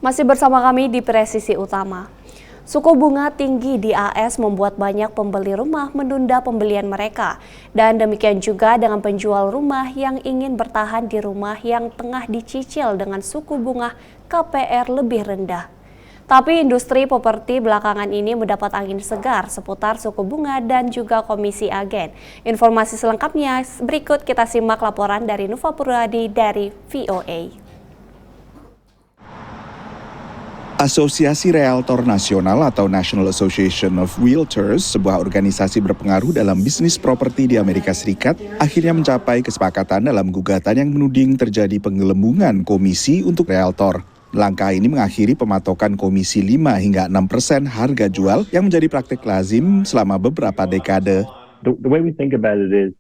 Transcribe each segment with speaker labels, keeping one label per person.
Speaker 1: Masih bersama kami di Presisi Utama. Suku bunga tinggi di AS membuat banyak pembeli rumah menunda pembelian mereka. Dan demikian juga dengan penjual rumah yang ingin bertahan di rumah yang tengah dicicil dengan suku bunga KPR lebih rendah. Tapi industri properti belakangan ini mendapat angin segar seputar suku bunga dan juga komisi agen. Informasi selengkapnya berikut kita simak laporan dari Nuva Purwadi dari VOA.
Speaker 2: Asosiasi Realtor Nasional atau National Association of Realtors, sebuah organisasi berpengaruh dalam bisnis properti di Amerika Serikat, akhirnya mencapai kesepakatan dalam gugatan yang menuding terjadi penggelembungan komisi untuk realtor. Langkah ini mengakhiri pematokan komisi 5 hingga 6% harga jual yang menjadi praktik lazim selama beberapa dekade.
Speaker 3: The way we think about it is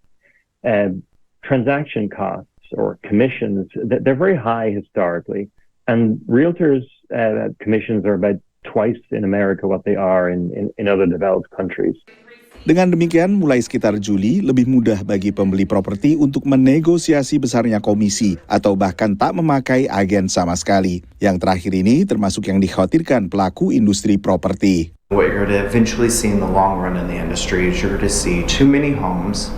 Speaker 3: transaction costs or commissions, they're very high historically. And realtors' commissions are about twice in America what they are in other developed countries.
Speaker 2: Dengan demikian, mulai sekitar Juli, lebih mudah bagi pembeli properti untuk menegosiasi besarnya komisi atau bahkan tak memakai agen sama sekali. Yang terakhir ini termasuk yang dikhawatirkan pelaku industri properti.
Speaker 4: What you're going to eventually see in the long run in the industry is you're going to see too many homes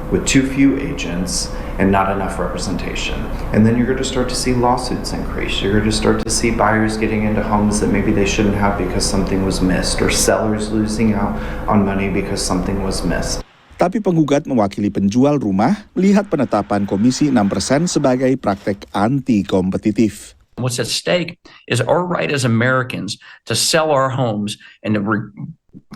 Speaker 4: with too few agents and not enough representation. And then you're going to start to see lawsuits increase. You're going to start to see buyers getting into homes that maybe they shouldn't have because something was missed, or sellers losing out on money because something was missed.
Speaker 2: Tapi penggugat mewakili penjual rumah melihat penetapan komisi 6% sebagai praktek anti-kompetitif.
Speaker 5: What's at stake is our right as Americans to sell our homes and to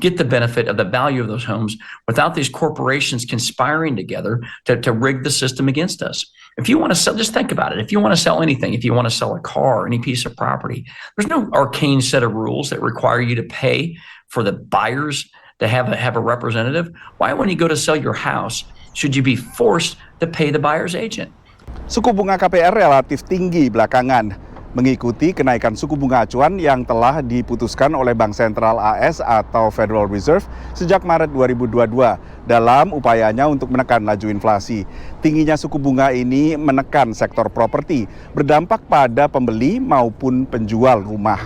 Speaker 5: get the benefit of the value of those homes without these corporations conspiring together to rig the system against us. If you want to sell, just think about it. If you want to sell anything, if you want to sell a car, any piece of property, there's no arcane set of rules that require you to pay for the buyers to have a representative. Why, when you go to sell your house, should you be forced to pay the buyer's agent?
Speaker 2: Suku bunga KPR relatif tinggi belakangan, mengikuti kenaikan suku bunga acuan yang telah diputuskan oleh Bank Sentral AS atau Federal Reserve sejak Maret 2022 dalam upayanya untuk menekan laju inflasi. Tingginya suku bunga ini menekan sektor properti, berdampak pada pembeli maupun penjual rumah.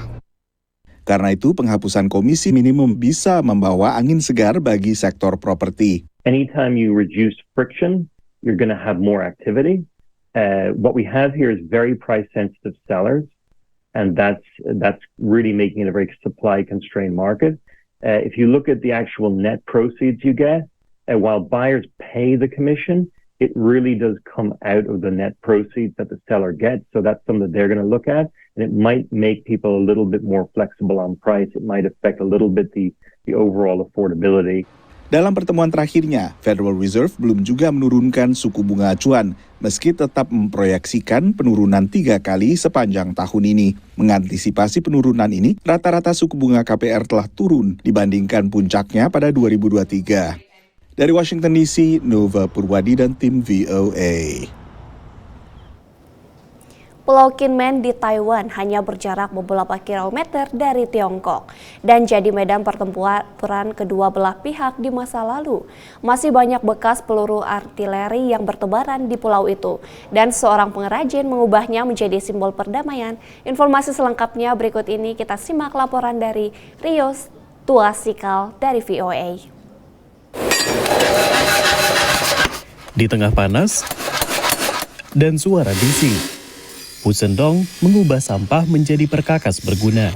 Speaker 2: Karena itu, penghapusan komisi minimum bisa membawa angin segar bagi sektor properti.
Speaker 3: Anytime you reduce friction, you're going to have more activity. What we have here is very price-sensitive sellers, and that's really making it a very supply-constrained market. If you look at the actual net proceeds you get, while buyers pay the commission, it really does come out of the net proceeds that the seller gets. So that's something that they're going to look at, and it might make people a little bit more flexible on price. It might affect a little bit the overall affordability.
Speaker 2: Dalam pertemuan terakhirnya, Federal Reserve belum juga menurunkan suku bunga acuan, meski tetap memproyeksikan penurunan 3 kali sepanjang tahun ini. Mengantisipasi penurunan ini, rata-rata suku bunga KPR telah turun dibandingkan puncaknya pada 2023. Dari Washington DC, Nuva Purwadi dan tim VOA.
Speaker 1: Pulau Kinmen di Taiwan hanya berjarak beberapa kilometer dari Tiongkok dan jadi medan pertempuran kedua belah pihak di masa lalu. Masih banyak bekas peluru artileri yang bertebaran di pulau itu dan seorang pengrajin mengubahnya menjadi simbol perdamaian. Informasi selengkapnya berikut ini, kita simak laporan dari Rio Tuasikal dari VOA.
Speaker 6: Di tengah panas dan suara bising, Pu Sendong mengubah sampah menjadi perkakas berguna.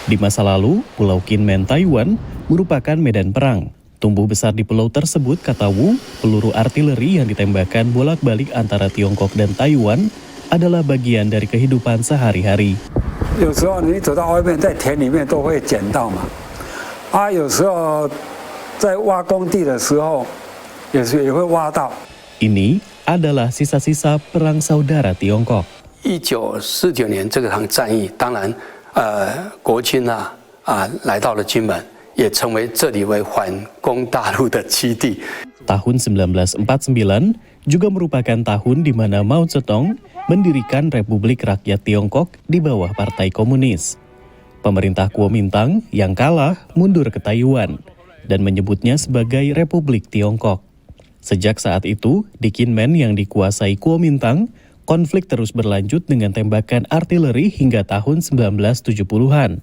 Speaker 6: Di masa lalu, Pulau Kinmen, Taiwan merupakan medan perang. Tumbuh besar di pulau tersebut, kata Wu, peluru artileri yang ditembakkan bolak-balik antara Tiongkok dan Taiwan adalah bagian dari kehidupan sehari-hari. Ini adalah sisa-sisa perang saudara Tiongkok.
Speaker 7: 1949年这场战役，当然，国军来到了金门，也成为这里为反攻大陆的基地。
Speaker 6: Tahun 1949 juga merupakan tahun di mana Mao Zedong mendirikan Republik Rakyat Tiongkok di bawah Partai Komunis. Pemerintah Kuomintang yang kalah mundur ke Taiwan dan menyebutnya sebagai Republik Tiongkok. Sejak saat itu, di Kinmen yang dikuasai Kuomintang, konflik terus berlanjut dengan tembakan artileri hingga tahun 1970-an.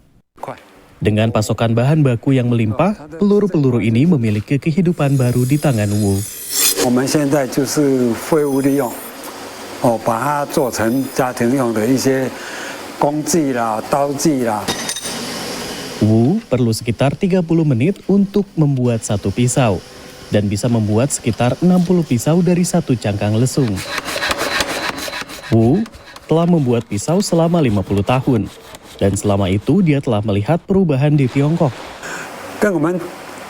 Speaker 6: Dengan pasokan bahan baku yang melimpah, peluru-peluru ini memiliki kehidupan baru di tangan Wu.
Speaker 8: 我们现在就是废物利用，把它做成家庭用的一些工具啦、刀具啦。
Speaker 6: Wu perlu sekitar 30 menit untuk membuat satu pisau dan bisa membuat sekitar 60 pisau dari satu cangkang lesung. Wu telah membuat pisau selama 50 tahun dan selama itu dia telah melihat perubahan di Tiongkok.
Speaker 8: 跟我们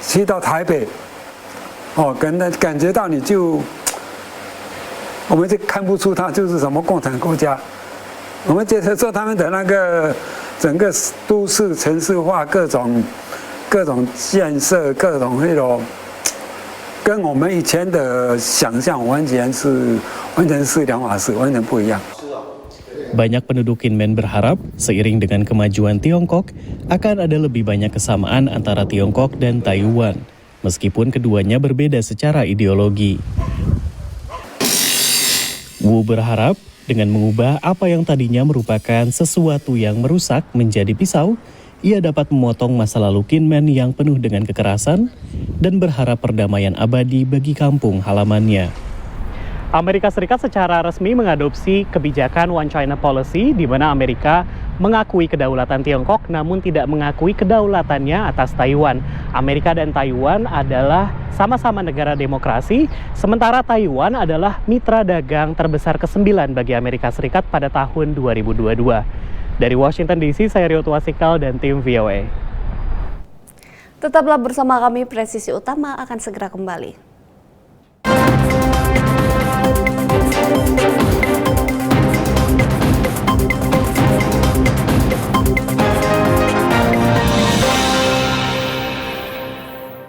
Speaker 8: 去到台北，感觉到我们就看不出它就是什么共产国家，我们觉得说他们的那个整个都市城市化，各种建设，各种那种，跟我们以前的想象完全是两码事，完全不一样。
Speaker 6: Banyak penduduk Kinmen berharap seiring dengan kemajuan Tiongkok akan ada lebih banyak kesamaan antara Tiongkok dan Taiwan, meskipun keduanya berbeda secara ideologi. Wu berharap dengan mengubah apa yang tadinya merupakan sesuatu yang merusak menjadi pisau, ia dapat memotong masa lalu Kinmen yang penuh dengan kekerasan dan berharap perdamaian abadi bagi kampung halamannya.
Speaker 9: Amerika Serikat secara resmi mengadopsi kebijakan One China Policy, di mana Amerika mengakui kedaulatan Tiongkok namun tidak mengakui kedaulatannya atas Taiwan. Amerika dan Taiwan adalah sama-sama negara demokrasi, sementara Taiwan adalah mitra dagang terbesar ke-9 bagi Amerika Serikat pada tahun 2022. Dari Washington DC, saya Rio Tuasikal dan tim VOA.
Speaker 1: Tetaplah bersama kami, Presisi Utama akan segera kembali.